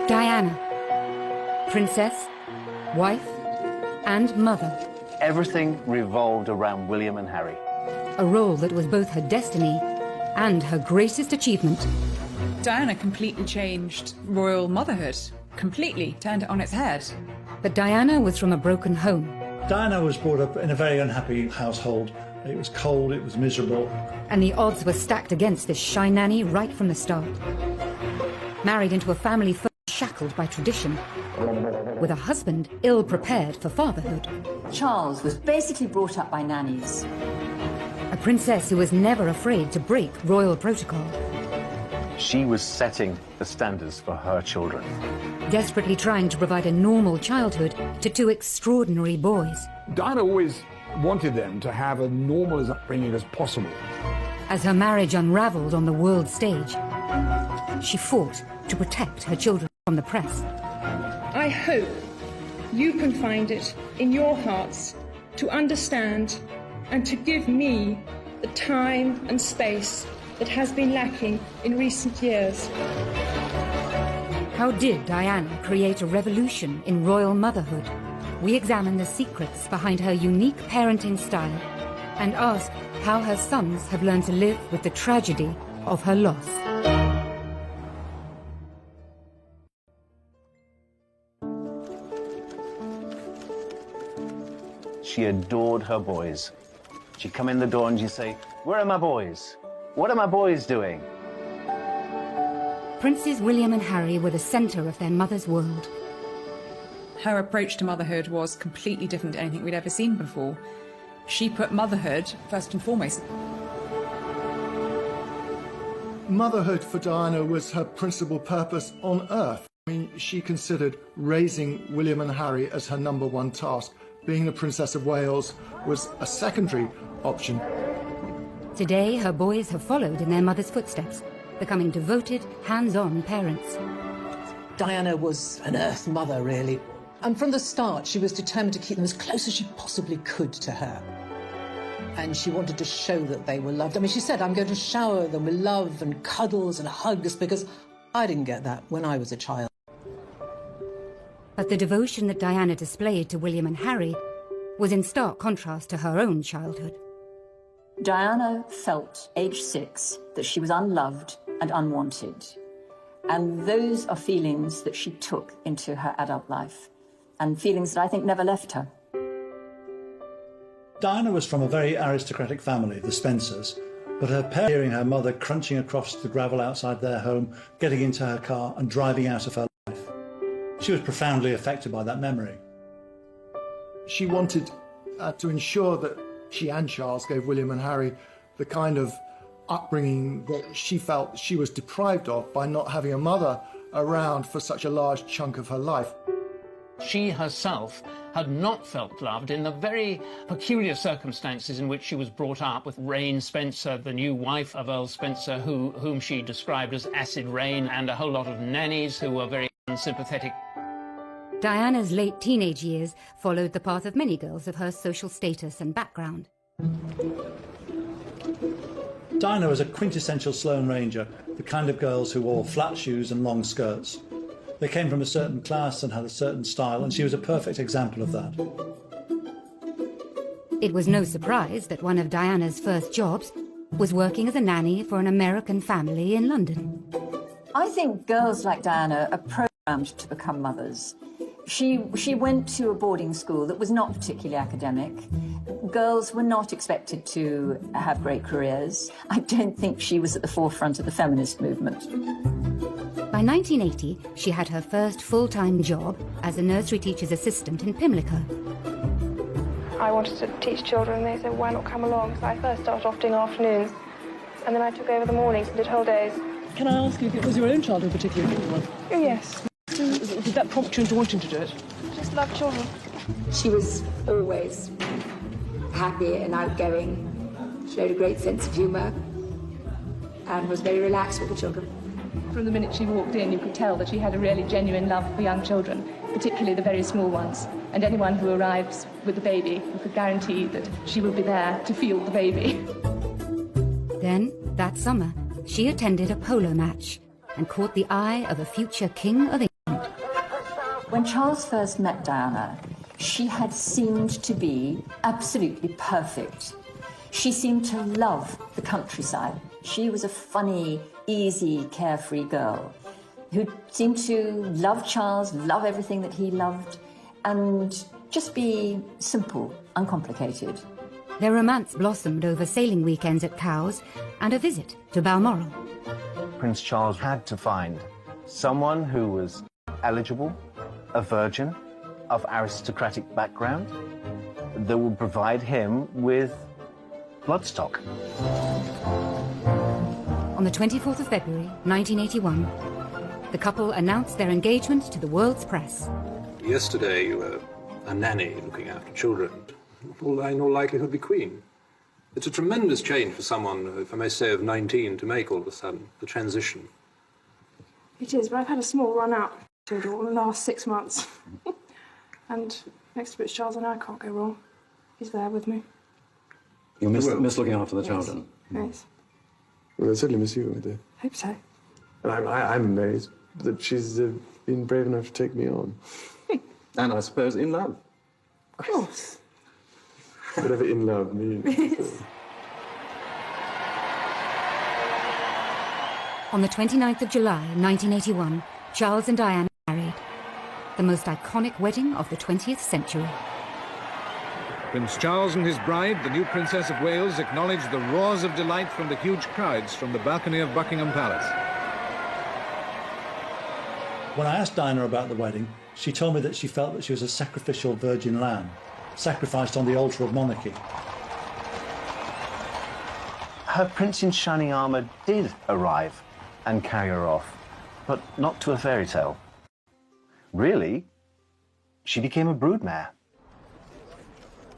Diana, princess, wife, and mother. Everything revolved around William and Harry. A role that was both her destiny and her greatest achievement. Diana completely changed royal motherhood. Completely turned it on its head. But Diana was from a broken home. Diana was brought up in a very unhappy household. It was cold, it was miserable. And the odds were stacked against this shy nanny right from the start. Married into a family first shackled by tradition, with a husband ill-prepared for fatherhood. Charles was basically brought up by nannies. A princess who was never afraid to break royal protocol. She was setting the standards for her children. Desperately trying to provide a normal childhood to two extraordinary boys. Diana always wanted them to have a normal as upbringing as possible. As her marriage unraveled on the world stage, she fought to protect her children from the press. I hope you can find it in your hearts to understand and to give me the time and space that has been lacking in recent years. How did Diana create a revolution in royal motherhood? We examine the secrets behind her unique parenting style and ask how her sons have learned to live with the tragedy of her loss. She adored her boys. She'd come in the door and she'd say, "Where are my boys? What are my boys doing?" Princes William and Harry were the centre of their mother's world. Her approach to motherhood was completely different to anything we'd ever seen before. She put motherhood first and foremost. Motherhood for Diana was her principal purpose on earth. I mean, she considered raising William and Harry as her #1 task. Being the Princess of Wales was a secondary option. Today, her boys have followed in their mother's footsteps, becoming devoted, hands-on parents. Diana was an Earth mother, really. And from the start, she was determined to keep them as close as she possibly could to her. And she wanted to show that they were loved. I mean, she said, "I'm going to shower them with love and cuddles and hugs," because I didn't get that when I was a child. But the devotion that Diana displayed to William and Harry was in stark contrast to her own childhood. Diana felt, age 6, that she was unloved and unwanted. And those are feelings that she took into her adult life, and feelings that I think never left her. Diana was from a very aristocratic family, the Spencers, but her parents hearing her mother crunching across the gravel outside their home, getting into her car and driving out of her life. She was profoundly affected by that memory. She wanted to ensure that she and Charles gave William and Harry the kind of upbringing that she felt she was deprived of by not having a mother around for such a large chunk of her life. She herself had not felt loved in the very peculiar circumstances in which she was brought up, with Rain Spencer, the new wife of Earl Spencer, whom she described as acid rain, and a whole lot of nannies who were very unsympathetic. Diana's late teenage years followed the path of many girls of her social status and background. Diana was a quintessential Sloane Ranger, the kind of girls who wore flat shoes and long skirts. They came from a certain class and had a certain style, and she was a perfect example of that. It was no surprise that one of Diana's first jobs was working as a nanny for an American family in London. I think girls like Diana are programmed to become mothers. She went to a boarding school that was not particularly academic. Girls were not expected to have great careers. I don't think she was at the forefront of the feminist movement. By 1980, she had her first full-time job as a nursery teacher's assistant in Pimlico. I wanted to teach children, and they said, "Why not come along?" So I first started off doing afternoons, and then I took over the mornings and did whole days. Can I ask you if it was your own child in particular? Oh, yes. Did that prompt you into wanting to do it? I just love children. She was always happy and outgoing, showed a great sense of humour, and was very relaxed with the children. From the minute she walked in, you could tell that she had a really genuine love for young children, particularly the very small ones. And anyone who arrives with a baby, you could guarantee that she would be there to feel the baby. Then, that summer, she attended a polo match and caught the eye of a future king of England. When Charles first met Diana, she had seemed to be absolutely perfect. She seemed to love the countryside. She was a funny, easy, carefree girl who seemed to love Charles, love everything that he loved, and just be simple, uncomplicated. Their romance blossomed over sailing weekends at Cowes and a visit to Balmoral. Prince Charles had to find someone who was eligible, a virgin, of aristocratic background, that would provide him with bloodstock. On the 24th of February, 1981, the couple announced their engagement to the world's press. Yesterday you were a nanny looking after children. Will in all likelihood be Queen. It's a tremendous change for someone, if I may say, of 19 to make all of a sudden, the transition. It is, but I've had a small run out to it all in the last 6 months. And next to Prince Charles and I can't go wrong. He's there with me. You miss looking after the children? Yes. Well, I certainly miss you, I do. Hope so. And I'm amazed that she's been brave enough to take me on. And I suppose in love. Of course. Whatever in love means. On the 29th of July, 1981, Charles and Diana married. The most iconic wedding of the 20th century. Prince Charles and his bride, the new Princess of Wales, acknowledged the roars of delight from the huge crowds from the balcony of Buckingham Palace. When I asked Diana about the wedding, she told me that she felt that she was a sacrificial virgin lamb, sacrificed on the altar of monarchy. Her prince in shining armour did arrive and carry her off, but not to a fairy tale. Really, she became a broodmare.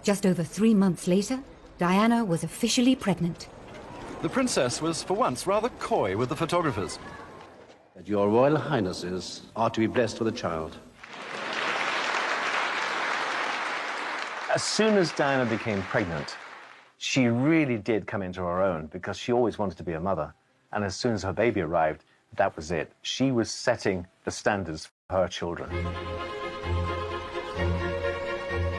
Just over 3 months later, Diana was officially pregnant. The princess was for once rather coy with the photographers. That your Royal Highnesses are to be blessed with a child. As soon as Diana became pregnant, she really did come into her own because she always wanted to be a mother. And as soon as her baby arrived, that was it. She was setting the standards for her children.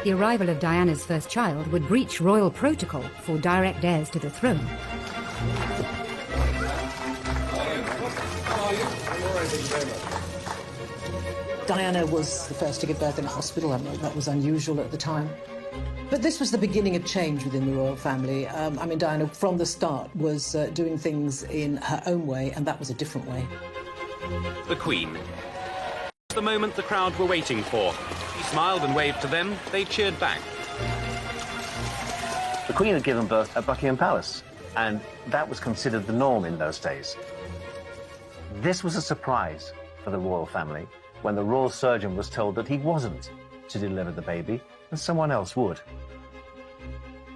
The arrival of Diana's first child would breach royal protocol for direct heirs to the throne. Diana was the first to give birth in a hospital. I mean, that was unusual at the time. But this was the beginning of change within the royal family. I mean, Diana, from the start, was doing things in her own way, and that was a different way. The Queen. The moment the crowd were waiting for. He smiled and waved to them. They cheered back. The Queen had given birth at Buckingham Palace, and that was considered the norm in those days. This was a surprise for the royal family when the royal surgeon was told that he wasn't to deliver the baby, and someone else would.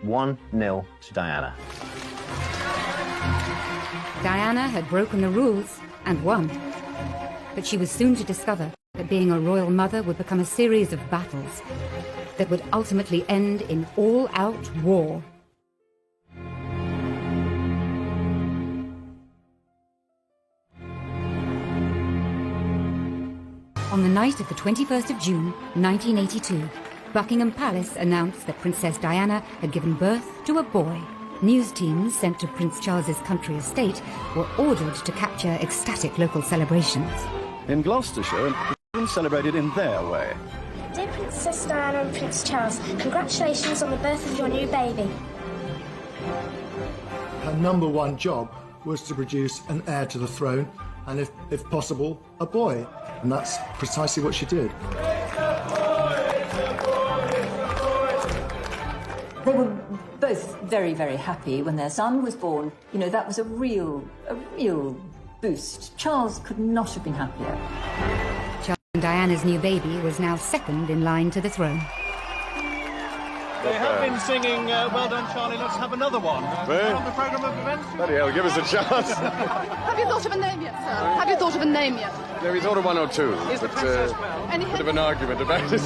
1-0 to Diana. Diana had broken the rules and won. But she was soon to discover that being a royal mother would become a series of battles that would ultimately end in all-out war. On the night of the 21st of June, 1982, Buckingham Palace announced that Princess Diana had given birth to a boy. News teams sent to Prince Charles's country estate were ordered to capture ecstatic local celebrations. In Gloucestershire, children celebrated in their way. Dear Princess Diana and Prince Charles, congratulations on the birth of your new baby. Her #1 job was to produce an heir to the throne, and if possible, a boy. And that's precisely what she did. They were both very, very happy when their son was born. You know, that was a real boost. Charles could not have been happier. Charles and Diana's new baby was now second in line to the throne. They have been singing Well Done, Charlie, let's have another one. On the programme of events. Bloody hell, give us a chance. Have you thought of a name yet, sir? Have you thought of a name yet? Yeah, we thought of one or two. Is the Princess well? A bit of an argument about it.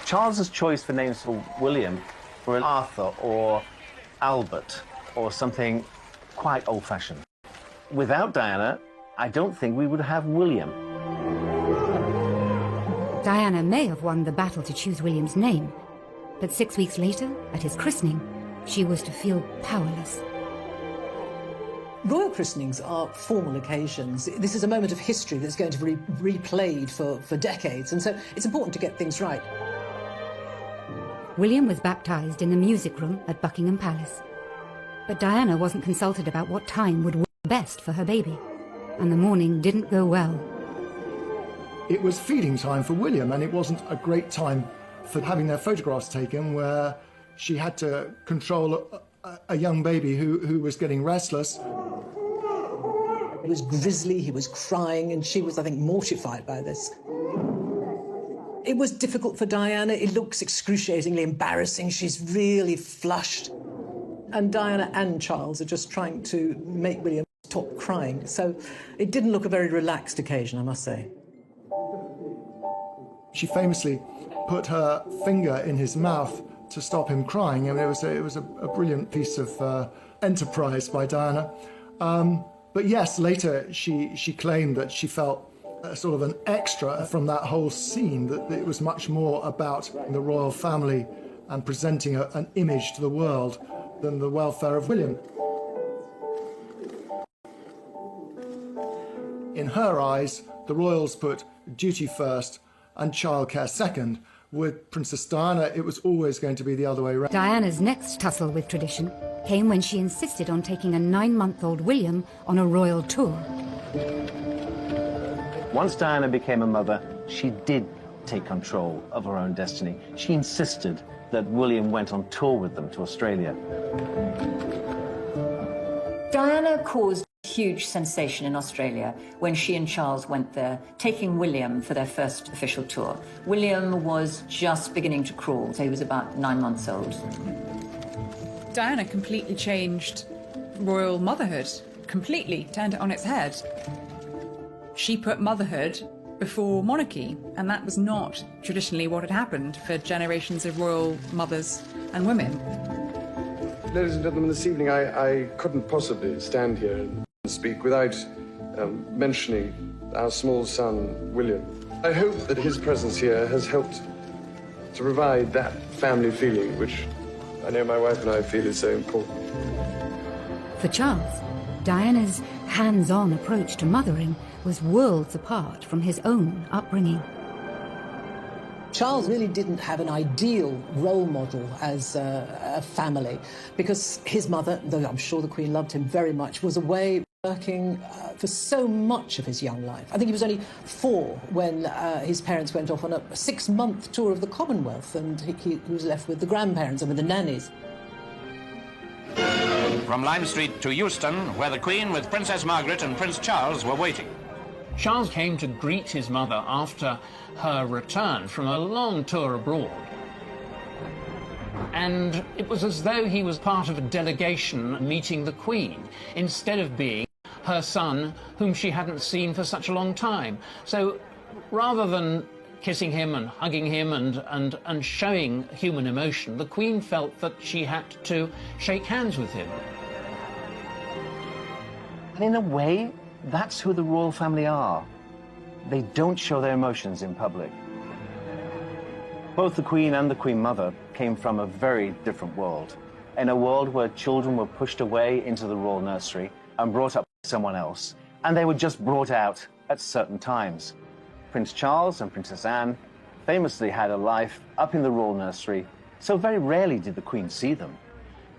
Charles's choice for names for William were Arthur or Albert or something quite old-fashioned. without Diana, I don't think we would have William. Diana may have won the battle to choose William's name, but 6 weeks later, at his christening, she was to feel powerless. Royal christenings are formal occasions. This is a moment of history that's going to be replayed for decades, and so it's important to get things right. William was baptised in the music room at Buckingham Palace. But Diana wasn't consulted about what time would work best for her baby, and the morning didn't go well. It was feeding time for William, and it wasn't a great time for having their photographs taken, where she had to control a young baby who was getting restless. He was grisly, he was crying, and she was, I think, mortified by this. It was difficult for Diana. It looks excruciatingly embarrassing. She's really flushed. And Diana and Charles are just trying to make William stop crying. So it didn't look a very relaxed occasion, I must say. She famously put her finger in his mouth to stop him crying. I mean, it was a brilliant piece of enterprise by Diana. But yes, later she claimed that she felt sort of an extra from that whole scene, that it was much more about the royal family and presenting an image to the world than the welfare of William. In her eyes, the royals put duty first and childcare second. With Princess Diana, it was always going to be the other way around. Diana's next tussle with tradition came when she insisted on taking a 9-month-old William on a royal tour. Once Diana became a mother, she did take control of her own destiny. She insisted that William went on tour with them to Australia. Diana caused a huge sensation in Australia when she and Charles went there, taking William for their first official tour. William was just beginning to crawl, so he was about 9 months old. Diana completely changed royal motherhood, completely turned it on its head. She put motherhood before monarchy, and that was not traditionally what had happened for generations of royal mothers and women. Ladies and gentlemen, this evening I couldn't possibly stand here and speak without mentioning our small son, William. I hope that his presence here has helped to provide that family feeling, which I know my wife and I feel is so important. For Charles, Diana's hands-on approach to mothering was worlds apart from his own upbringing. Charles really didn't have an ideal role model as a family, because his mother, though I'm sure the Queen loved him very much, was away working for so much of his young life. I think he was only 4 when his parents went off on a 6-month tour of the Commonwealth, and he was left with the grandparents and with the nannies. From Lime Street to Euston, where the Queen with Princess Margaret and Prince Charles were waiting. Charles came to greet his mother after her return from a long tour abroad. And it was as though he was part of a delegation meeting the Queen, instead of being her son, whom she hadn't seen for such a long time. So rather than kissing him and hugging him and showing human emotion, the Queen felt that she had to shake hands with him. And in a way, that's who the royal family are. They don't show their emotions in public. Both the Queen and the Queen Mother came from a very different world. In a world where children were pushed away into the royal nursery and brought up by someone else, and they were just brought out at certain times. Prince Charles and Princess Anne famously had a life up in the royal nursery, so very rarely did the Queen see them.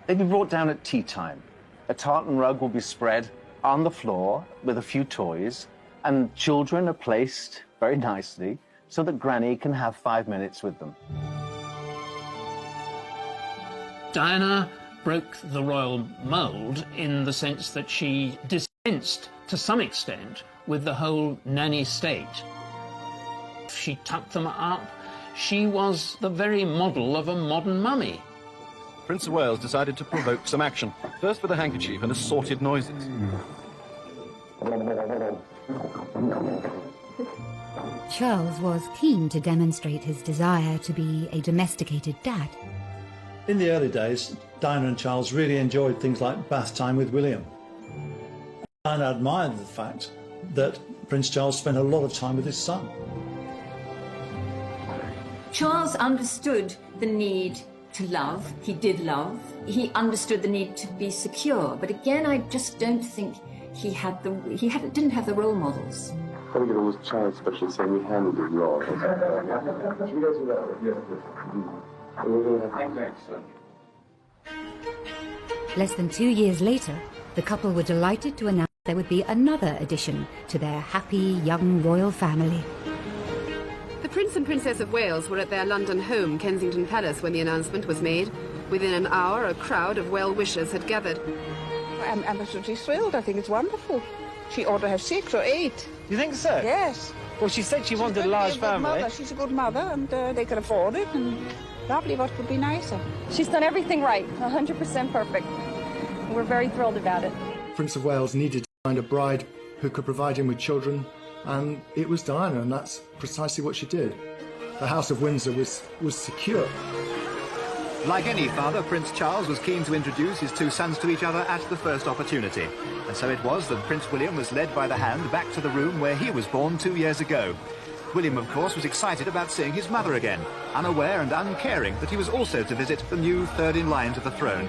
They'd be brought down at tea time. A tartan rug will be spread on the floor with a few toys, and children are placed very nicely so that Granny can have 5 minutes with them. Diana broke the royal mould in the sense that she dispensed, to some extent, with the whole nanny state. She tucked them up. She was the very model of a modern mummy. Prince of Wales decided to provoke some action, first with a handkerchief and assorted noises. Charles was keen to demonstrate his desire to be a domesticated dad. In the early days, Diana and Charles really enjoyed things like bath time with William. Diana admired the fact that Prince Charles spent a lot of time with his son. Charles understood the need to love. He did love. He understood the need to be secure. But again, I just don't think he didn't have the role models. I think it was Charles especially saying he handled it well. Less than 2 years later, the couple were delighted to announce there would be another addition to their happy young royal family. The Prince and Princess of Wales were at their London home, Kensington Palace, when the announcement was made. Within an hour, a crowd of well-wishers had gathered. I'm absolutely thrilled. I think it's wonderful. She ought to have 6 or 8. You think so? Yes. Well, she said she wanted a large family. She's a good mother, and they can afford it. And lovely, what could be nicer? She's done everything right, 100% perfect. We're very thrilled about it. Prince of Wales needed to find a bride who could provide him with children, and it was Diana, and that's precisely what she did. The House of Windsor was secure. Like any father, Prince Charles was keen to introduce his two sons to each other at the first opportunity. And so it was that Prince William was led by the hand back to the room where he was born 2 years ago. William, of course, was excited about seeing his mother again, unaware and uncaring that he was also to visit the new third in line to the throne.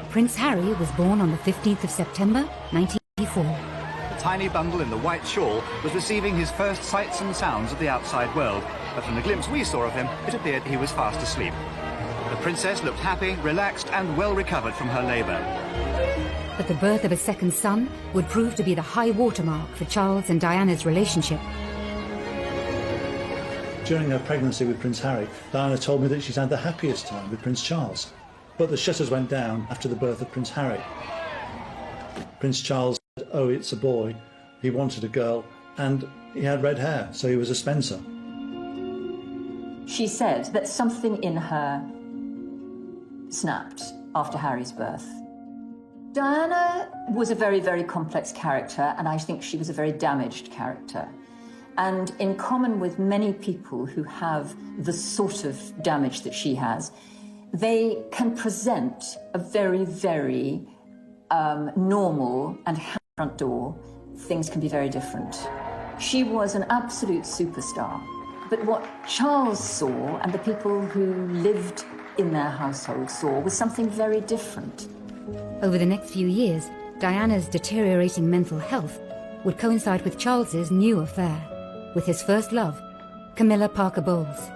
Prince Harry was born on the 15th of September, 1984. The tiny bundle in the white shawl was receiving his first sights and sounds of the outside world, but from the glimpse we saw of him, it appeared he was fast asleep. The princess looked happy, relaxed, and well recovered from her labour. But the birth of a second son would prove to be the high watermark for Charles and Diana's relationship. During her pregnancy with Prince Harry, Diana told me that she's had the happiest time with Prince Charles. But the shutters went down after the birth of Prince Harry. Prince Charles said, oh, it's a boy. He wanted a girl, and he had red hair, so he was a Spencer. She said that something in her snapped after Harry's birth. Diana was a very, very complex character, and I think she was a very damaged character. And in common with many people who have the sort of damage that she has, they can present a very, very normal and front door. Things can be very different. She was an absolute superstar. But what Charles saw and the people who lived in their household saw was something very different. Over the next few years, Diana's deteriorating mental health would coincide with Charles's new affair, with his first love, Camilla Parker Bowles.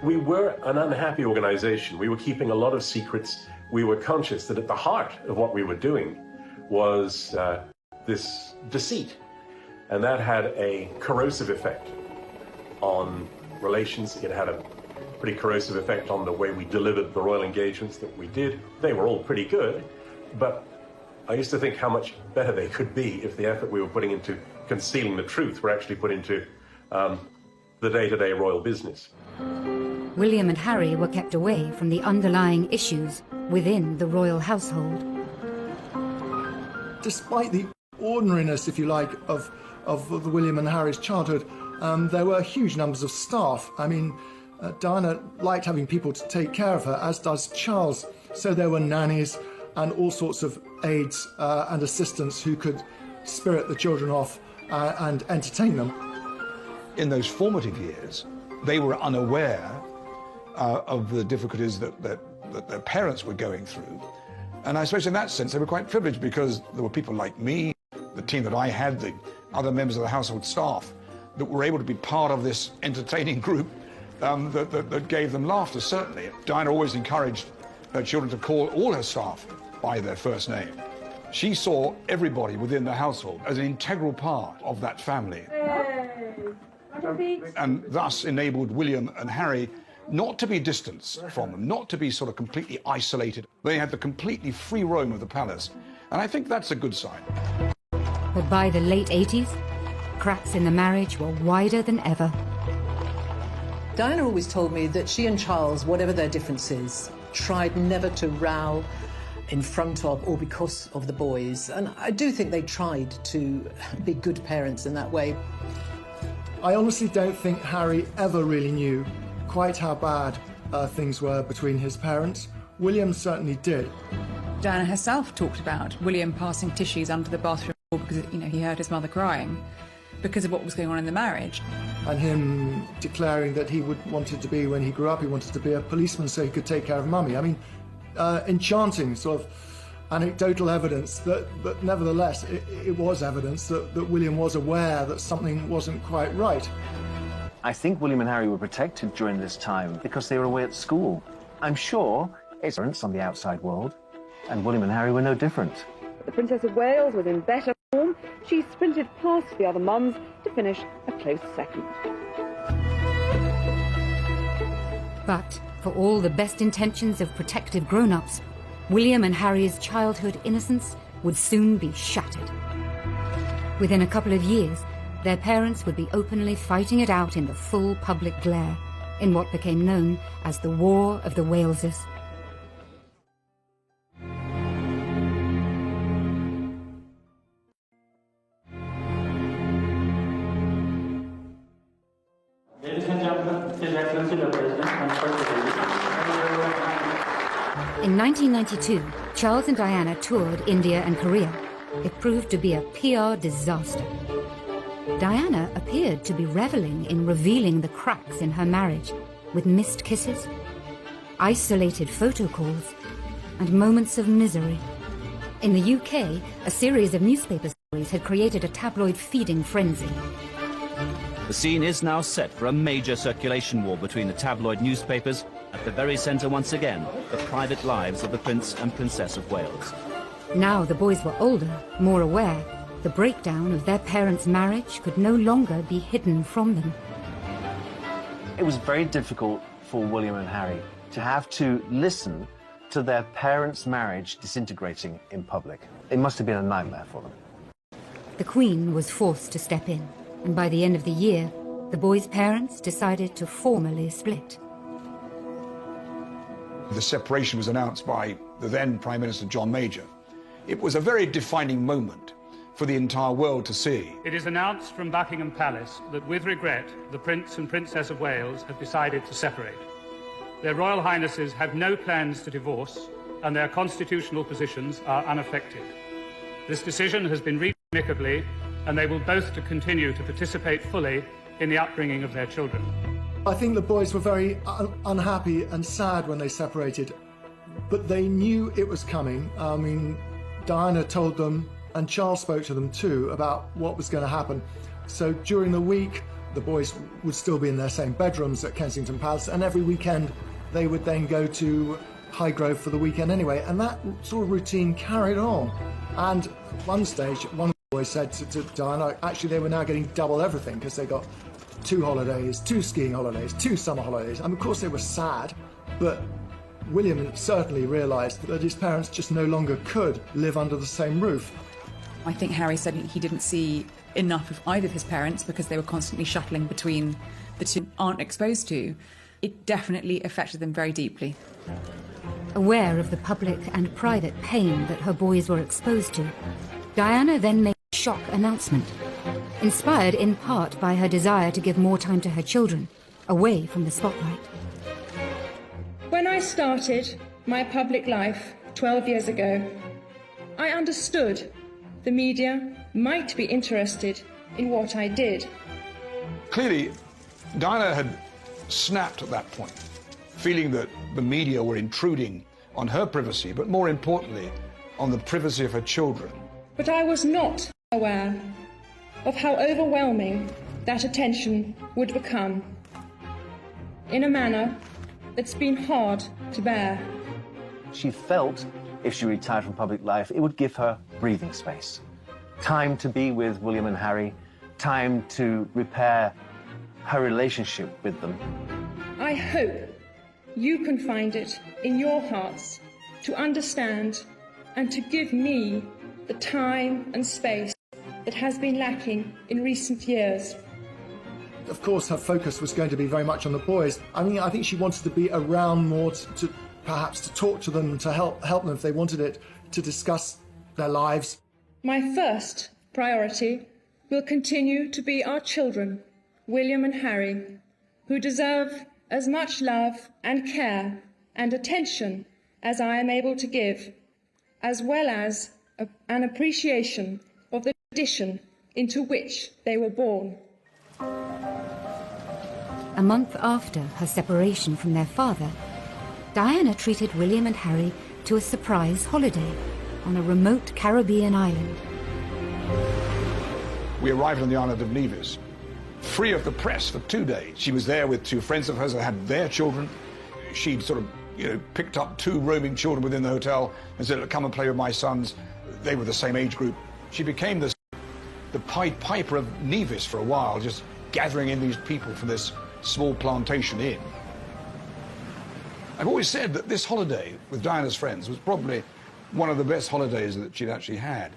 We were an unhappy organization. We were keeping a lot of secrets. We were conscious that at the heart of what we were doing was this deceit. And that had a corrosive effect on relations. It had a pretty corrosive effect on the way we delivered the royal engagements that we did. They were all pretty good, but I used to think how much better they could be if the effort we were putting into concealing the truth were actually put into the day-to-day royal business. William and Harry were kept away from the underlying issues within the royal household. Despite the ordinariness, if you like, of William and Harry's childhood, there were huge numbers of staff. I mean, Diana liked having people to take care of her, as does Charles. So there were nannies and all sorts of aides and assistants who could spirit the children off and entertain them. In those formative years, they were unaware of the difficulties that their parents were going through. And I suppose in that sense, they were quite privileged because there were people like me, the team that I had, the other members of the household staff, that were able to be part of this entertaining group that gave them laughter, certainly. Diana always encouraged her children to call all her staff by their first name. She saw everybody within the household as an integral part of that family. And thus enabled William and Harry not to be distanced from them, not to be sort of completely isolated. They had the completely free roam of the palace, and I think that's a good sign. But by the late 80s, cracks in the marriage were wider than ever. Diana always told me that she and Charles, whatever their differences, tried never to row in front of or because of the boys. And I do think they tried to be good parents in that way. I honestly don't think Harry ever really knew quite how bad things were between his parents. William certainly did. Diana herself talked about William passing tissues under the bathroom because, you know, he heard his mother crying because of what was going on in the marriage. And him declaring that he wanted to be, when he grew up, he wanted to be a policeman so he could take care of mummy. I mean, enchanting sort of anecdotal evidence that nevertheless it was evidence that William was aware that something wasn't quite right. I think William and Harry were protected during this time because they were away at school. I'm sure his parents on the outside world, and William and Harry were no different. The Princess of Wales was in better form. She sprinted past the other mums to finish a close second. But for all the best intentions of protective grown-ups, William and Harry's childhood innocence would soon be shattered. Within a couple of years, their parents would be openly fighting it out in the full public glare, in what became known as the War of the Waleses. Ladies and gentlemen, His Excellency the President and First Lady. In 1992, Charles and Diana toured India and Korea. It proved to be a PR disaster. Diana appeared to be reveling in revealing the cracks in her marriage, with missed kisses, isolated photo calls, and moments of misery. In the UK, a series of newspaper stories had created a tabloid feeding frenzy. The scene is now set for a major circulation war between the tabloid newspapers. At the very centre, once again, the private lives of the Prince and Princess of Wales. Now the boys were older, more aware. The breakdown of their parents' marriage could no longer be hidden from them. It was very difficult for William and Harry to have to listen to their parents' marriage disintegrating in public. It must have been a nightmare for them. The Queen was forced to step in, and by the end of the year, the boys' parents decided to formally split. The separation was announced by the then Prime Minister John Major. It was a very defining moment for the entire world to see. It is announced from Buckingham Palace that, with regret, the Prince and Princess of Wales have decided to separate. Their Royal Highnesses have no plans to divorce, and their constitutional positions are unaffected. This decision has been reached amicably, and they will both continue to participate fully in the upbringing of their children. I think the boys were very unhappy and sad when they separated, but they knew it was coming. I mean, Diana told them, and Charles spoke to them too, about what was going to happen. So during the week, the boys would still be in their same bedrooms at Kensington Palace, and every weekend they would then go to Highgrove for the weekend anyway, and that sort of routine carried on. And at one stage, one of the boys said to Diana, actually they were now getting double everything because they got 2 holidays, 2 skiing holidays, 2 summer holidays. And of course they were sad, but William certainly realised that his parents just no longer could live under the same roof. I think Harry said he didn't see enough of either of his parents because they were constantly shuttling between the two, aren't exposed to. It definitely affected them very deeply. Aware of the public and private pain that her boys were exposed to, Diana then made a shock announcement, inspired in part by her desire to give more time to her children, away from the spotlight. When I started my public life 12 years ago, I understood the media might be interested in what I did. Clearly, Diana had snapped at that point, feeling that the media were intruding on her privacy, but more importantly, on the privacy of her children. But I was not aware of how overwhelming that attention would become, in a manner that's been hard to bear. She felt if she retired from public life, it would give her breathing space. Time to be with William and Harry, time to repair her relationship with them. I hope you can find it in your hearts to understand and to give me the time and space that has been lacking in recent years. Of course, her focus was going to be very much on the boys. I mean, I think she wanted to be around more to perhaps to talk to them, to help them if they wanted it, to discuss their lives. My first priority will continue to be our children, William and Harry, who deserve as much love and care and attention as I am able to give, as well as an appreciation of the tradition into which they were born. A month after her separation from their father, Diana treated William and Harry to a surprise holiday on a remote Caribbean island. We arrived on the island of Nevis, free of the press for 2 days. She was there with 2 friends of hers that had their children. She'd sort of, picked up 2 roaming children within the hotel and said, come and play with my sons. They were the same age group. She became the Pied Piper of Nevis for a while, just gathering in these people for this small plantation inn. I've always said that this holiday with Diana's friends was probably one of the best holidays that she'd actually had.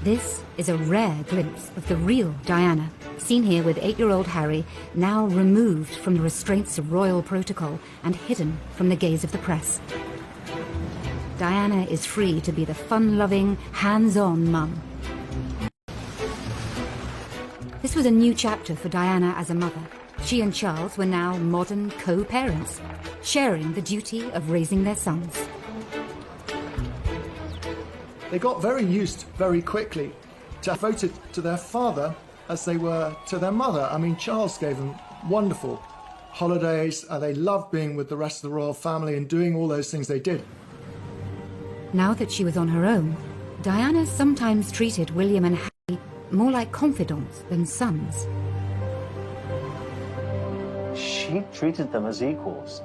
This is a rare glimpse of the real Diana, seen here with 8-year-old Harry, now removed from the restraints of royal protocol and hidden from the gaze of the press. Diana is free to be the fun-loving, hands-on mum. This was a new chapter for Diana as a mother. She and Charles were now modern co-parents, sharing the duty of raising their sons. They got very used very quickly to devoted to their father as they were to their mother. I mean, Charles gave them wonderful holidays. They loved being with the rest of the royal family and doing all those things they did. Now that she was on her own, Diana sometimes treated William and Harry more like confidants than sons. She treated them as equals.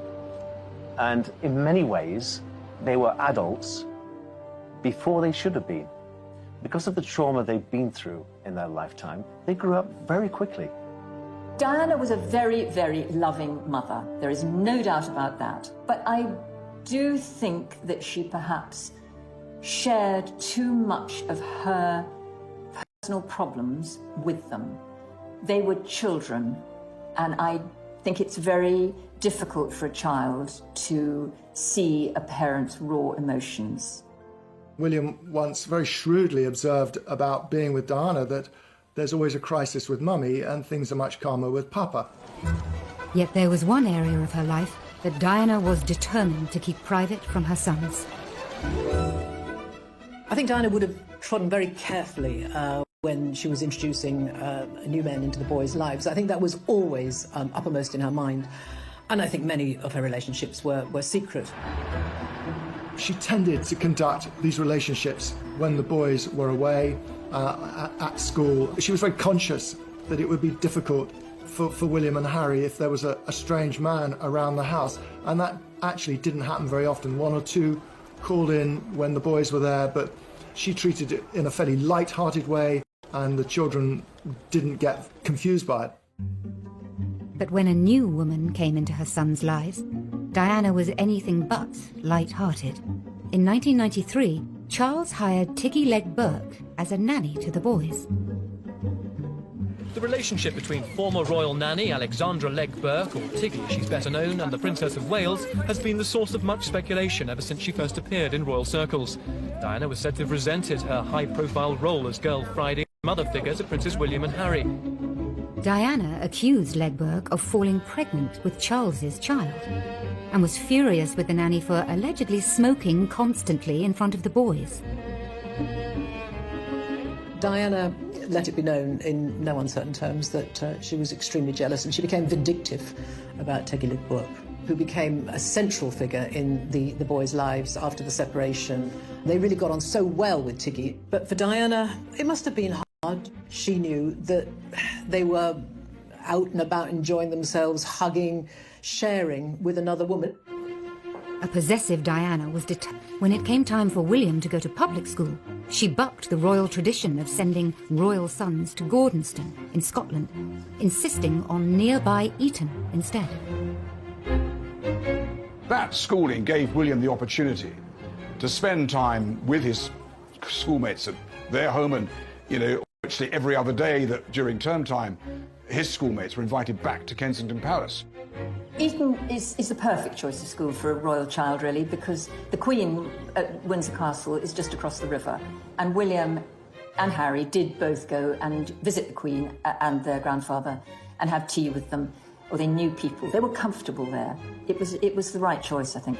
And in many ways, they were adults before they should have been. Because of the trauma they've been through in their lifetime, they grew up very quickly. Diana was a very, very loving mother. There is no doubt about that. But I do think that she perhaps shared too much of her personal problems with them. They were children, and I think it's very difficult for a child to see a parent's raw emotions. William once very shrewdly observed about being with Diana that there's always a crisis with mummy and things are much calmer with papa. Yet there was one area of her life that Diana was determined to keep private from her sons. I think Diana would have trodden very carefully when she was introducing new men into the boys' lives. I think that was always uppermost in her mind. And I think many of her relationships were secret. She tended to conduct these relationships when the boys were away at school. She was very conscious that it would be difficult for William and Harry if there was a strange man around the house. And that actually didn't happen very often. 1 or 2 called in when the boys were there, but she treated it in a fairly light-hearted way, and the children didn't get confused by it. But when a new woman came into her sons' lives, Diana was anything but light-hearted. In 1993, Charles hired Tiggy Legg Burke as a nanny to the boys. The relationship between former royal nanny Alexandra Legg Burke, or Tiggy as she's better known, and the Princess of Wales has been the source of much speculation ever since she first appeared in royal circles. Diana was said to have resented her high-profile role as Girl Friday mother figure to Princes William and Harry. Diana accused Legg Burke of falling pregnant with Charles's child and was furious with the nanny for allegedly smoking constantly in front of the boys. Diana let it be known in no uncertain terms that she was extremely jealous, and she became vindictive about Tiggy Legg Burke, who became a central figure in the boys' lives after the separation. They really got on so well with Tiggy, but for Diana, it must have been hard. She knew that they were out and about enjoying themselves, hugging, sharing with another woman. A possessive Diana was determined. When it came time for William to go to public school, she bucked the royal tradition of sending royal sons to Gordonston in Scotland, insisting on nearby Eton instead. That schooling gave William the opportunity to spend time with his schoolmates at their home, and, virtually every other day that during term time, his schoolmates were invited back to Kensington Palace. Eton is the perfect choice of school for a royal child, really, because the Queen at Windsor Castle is just across the river, and William and Harry did both go and visit the Queen and their grandfather and have tea with them, or they knew people. They were comfortable there. It was the right choice, I think.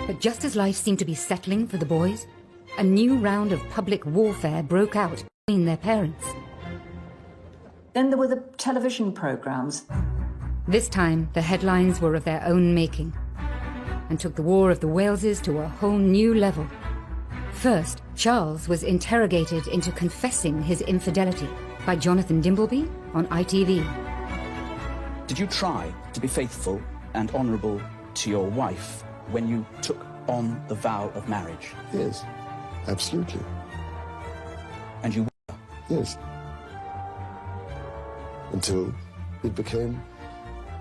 But just as life seemed to be settling for the boys, a new round of public warfare broke out between their parents. Then there were the television programmes. This time, the headlines were of their own making and took the War of the Waleses to a whole new level. First, Charles was interrogated into confessing his infidelity by Jonathan Dimbleby on ITV. Did you try to be faithful and honourable to your wife when you took on the vow of marriage? Yes, absolutely. And you were? Yes. Until it became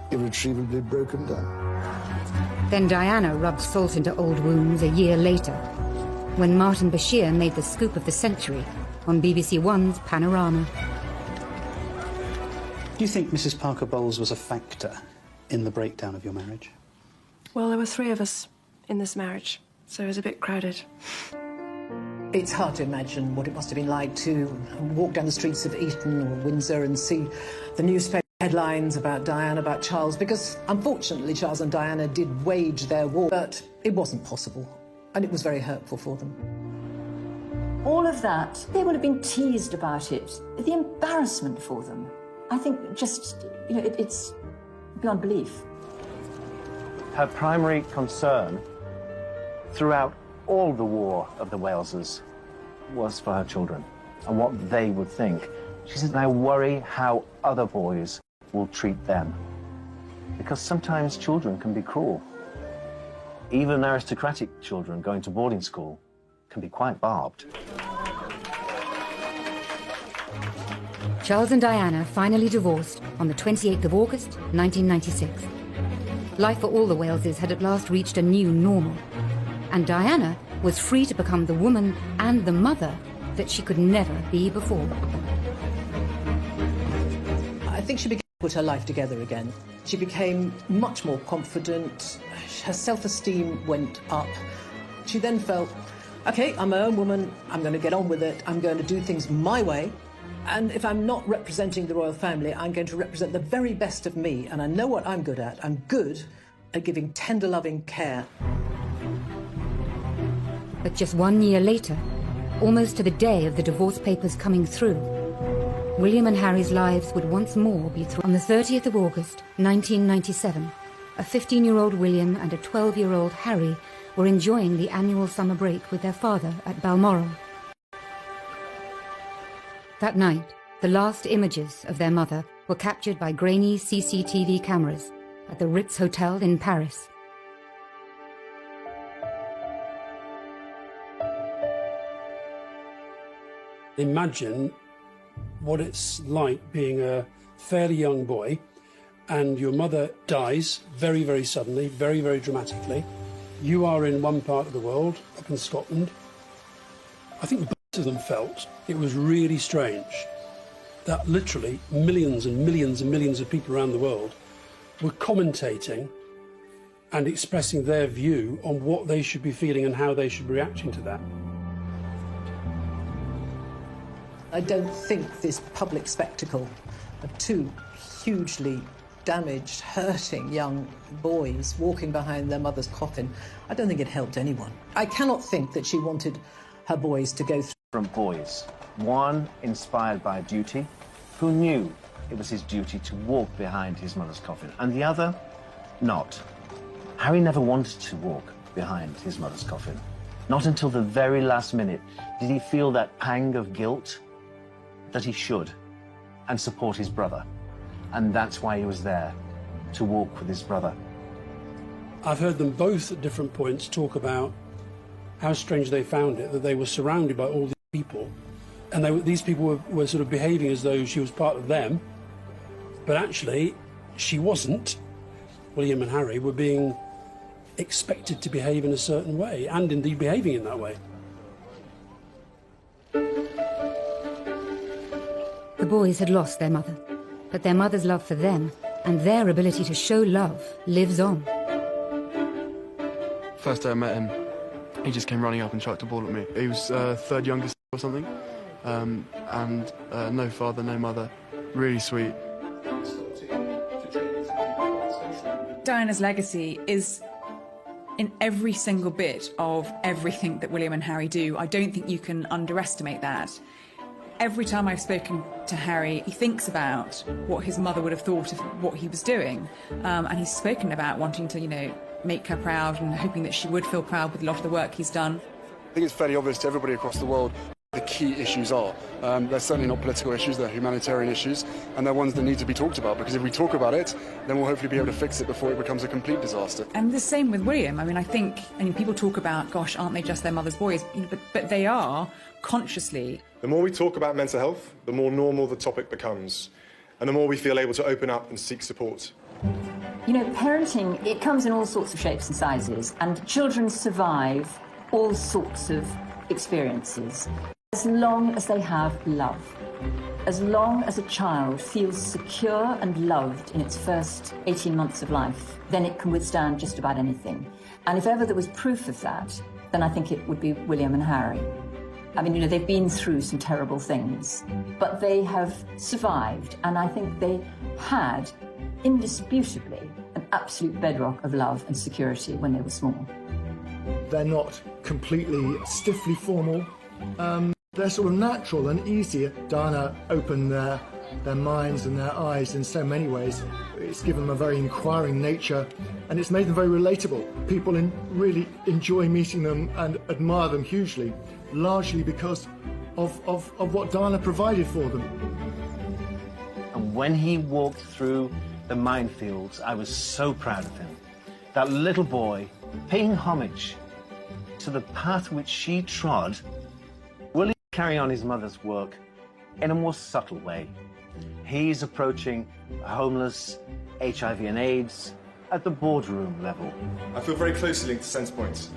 irretrievably broken down. Then Diana rubbed salt into old wounds a year later, when Martin Bashir made the scoop of the century on BBC One's Panorama. Do you think Mrs. Parker Bowles was a factor in the breakdown of your marriage? Well, there were 3 of us in this marriage, so it was a bit crowded. It's hard to imagine what it must have been like to walk down the streets of Eton or Windsor and see the newspaper headlines about Diana, about Charles, because unfortunately Charles and Diana did wage their war, but it wasn't possible, and it was very hurtful for them. All of that, they would have been teased about it. The embarrassment for them, I think just, you know, it's beyond belief. Her primary concern throughout all the War of the Waleses was for her children and what they would think. She says, I worry how other boys will treat them. Because sometimes children can be cruel. Even aristocratic children going to boarding school can be quite barbed. Charles and Diana finally divorced on the 28th of August, 1996. Life for all the Waleses had at last reached a new normal, and Diana was free to become the woman and the mother that she could never be before. I think she began to put her life together again. She became much more confident. Her self-esteem went up. She then felt, OK, I'm my own woman, I'm going to get on with it, I'm going to do things my way, and if I'm not representing the royal family, I'm going to represent the very best of me, and I know what I'm good at. I'm good at giving tender, loving care. But just 1 year later, almost to the day of the divorce papers coming through, William and Harry's lives would once more be through. On the 30th of August, 1997, a 15-year-old William and a 12-year-old Harry were enjoying the annual summer break with their father at Balmoral. That night, the last images of their mother were captured by grainy CCTV cameras at the Ritz Hotel in Paris. Imagine what it's like being a fairly young boy and your mother dies very, very suddenly, very, very dramatically. You are in one part of the world, up in Scotland. I think both of them felt it was really strange that literally millions and millions and millions of people around the world were commentating and expressing their view on what they should be feeling and how they should be reacting to that. I don't think this public spectacle of 2 hugely damaged, hurting young boys walking behind their mother's coffin, I don't think it helped anyone. I cannot think that she wanted her boys to go through. From boys, one inspired by duty, who knew it was his duty to walk behind his mother's coffin, and the other, not. Harry never wanted to walk behind his mother's coffin. Not until the very last minute did he feel that pang of guilt that he should, and support his brother. And that's why he was there, to walk with his brother. I've heard them both at different points talk about how strange they found it, that they were surrounded by all these people, and these people were sort of behaving as though she was part of them, but actually she wasn't. William and Harry were being expected to behave in a certain way, and indeed behaving in that way. The boys had lost their mother, but their mother's love for them and their ability to show love lives on. First day I met him, he just came running up and chucked a ball at me. He was third youngest or something, and no father, no mother. Really sweet. Diana's legacy is in every single bit of everything that William and Harry do. I don't think you can underestimate that. Every time I've spoken to Harry, he thinks about what his mother would have thought of what he was doing. And he's spoken about wanting to, you know, make her proud and hoping that she would feel proud with a lot of the work he's done. I think it's fairly obvious to everybody across the world the key issues are. They're certainly not political issues, they're humanitarian issues, and they're ones that need to be talked about, because if we talk about it, then we'll hopefully be able to fix it before it becomes a complete disaster. And the same with William. I mean, people talk about, gosh, aren't they just their mother's boys? You know, but they are, consciously. The more we talk about mental health, the more normal the topic becomes, and the more we feel able to open up and seek support. You know, parenting, it comes in all sorts of shapes and sizes, and children survive all sorts of experiences as long as they have love. As long as a child feels secure and loved in its first 18 months of life, then it can withstand just about anything. And if ever there was proof of that, then I think it would be William and Harry. I mean, you know, they've been through some terrible things, but they have survived, and I think they had, indisputably, an absolute bedrock of love and security when they were small. They're not completely stiffly formal. They're sort of natural and easy. Diana opened their minds and their eyes in so many ways. It's given them a very inquiring nature, and it's made them very relatable. People really enjoy meeting them and admire them hugely, largely because of what Diana provided for them. And when he walked through the minefields, I was so proud of him. That little boy paying homage to the path which she trod, will he carry on his mother's work in a more subtle way? He's approaching homeless, HIV and AIDS at the boardroom level. I feel very closely linked to Centrepoint.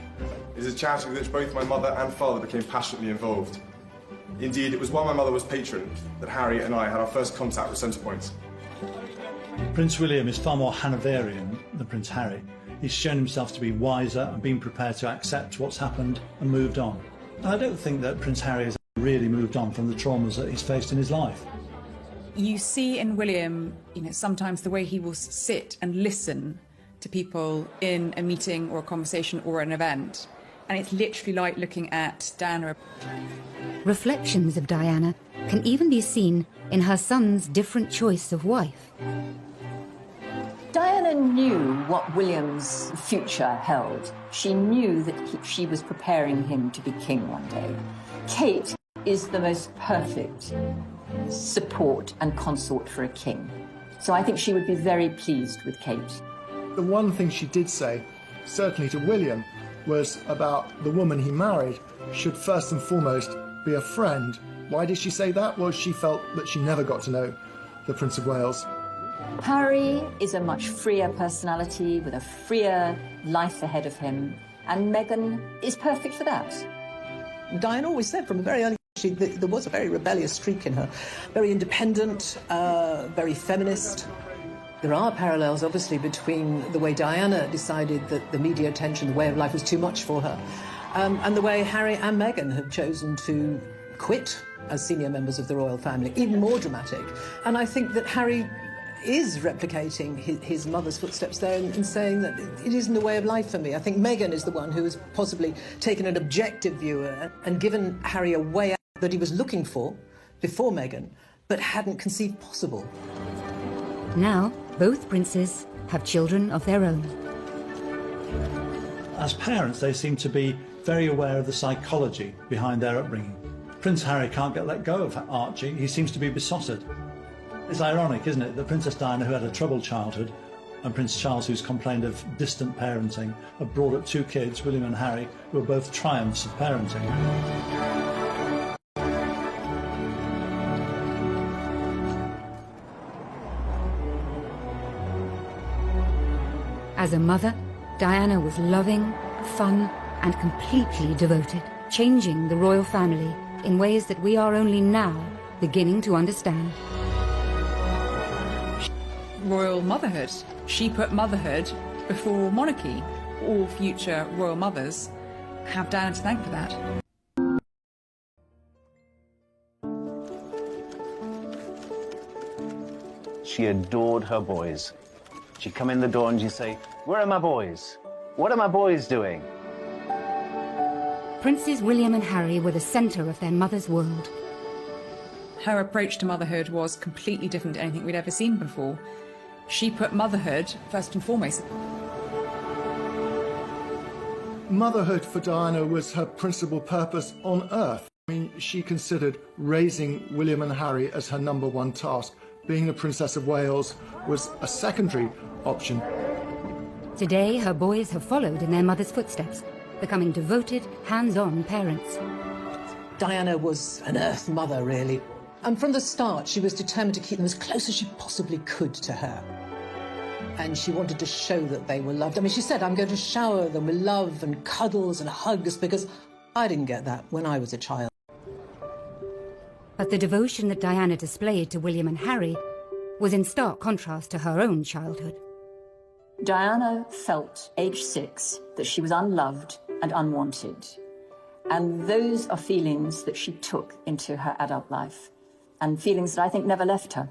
It is a charity with which both my mother and father became passionately involved. Indeed, it was while my mother was patron that Harry and I had our first contact with Centrepoint. Prince William is far more Hanoverian than Prince Harry. He's shown himself to be wiser and been prepared to accept what's happened and moved on. I don't think that Prince Harry has really moved on from the traumas that he's faced in his life. You see in William, you know, sometimes the way he will sit and listen to people in a meeting or a conversation or an event, and it's literally like looking at Diana. Reflections of Diana can even be seen in her son's different choice of wife. Diana knew what William's future held. She knew that she was preparing him to be king one day. Kate is the most perfect support and consort for a king. So I think she would be very pleased with Kate. The one thing she did say, certainly to William, was about the woman he married should first and foremost be a friend. Why did she say that? Well, she felt that she never got to know the Prince of Wales. Harry is a much freer personality with a freer life ahead of him, and Meghan is perfect for that. Diana always said from a very early age there was a very rebellious streak in her, very independent, very feminist. There are parallels, obviously, between the way Diana decided that the media attention, the way of life was too much for her, and the way Harry and Meghan have chosen to quit as senior members of the royal family, even more dramatic. And I think that Harry is replicating his mother's footsteps there and saying that it isn't a way of life for me. I think Meghan is the one who has possibly taken an objective view and given Harry a way out that he was looking for before Meghan, but hadn't conceived possible. Now, both princes have children of their own. As parents, they seem to be very aware of the psychology behind their upbringing. Prince Harry can't get let go of Archie. He seems to be besotted. It's ironic, isn't it, that Princess Diana, who had a troubled childhood, and Prince Charles, who's complained of distant parenting, have brought up two kids, William and Harry, who are both triumphs of parenting. As a mother, Diana was loving, fun, and completely devoted, changing the royal family in ways that we are only now beginning to understand. Royal motherhood. She put motherhood before monarchy. All future royal mothers have Diana to thank for that. She adored her boys. She'd come in the door and she'd say, "Where are my boys? What are my boys doing?" Princes William and Harry were the centre of their mother's world. her approach to motherhood was completely different to anything we'd ever seen before. She put motherhood first and foremost. Motherhood for Diana was her principal purpose on Earth. I mean, she considered raising William and Harry as her #1 task. Being the Princess of Wales was a secondary option. Today, her boys have followed in their mother's footsteps, becoming devoted, hands-on parents. Diana was an Earth mother, really. And from the start, she was determined to keep them as close as she possibly could to her. And she wanted to show that they were loved. I mean, she said, I'm going to shower them with love and cuddles and hugs, because I didn't get that when I was a child. But the devotion that Diana displayed to William and Harry was in stark contrast to her own childhood. Diana felt, age 6, that she was unloved and unwanted. And those are feelings that she took into her adult life, and feelings that I think never left her.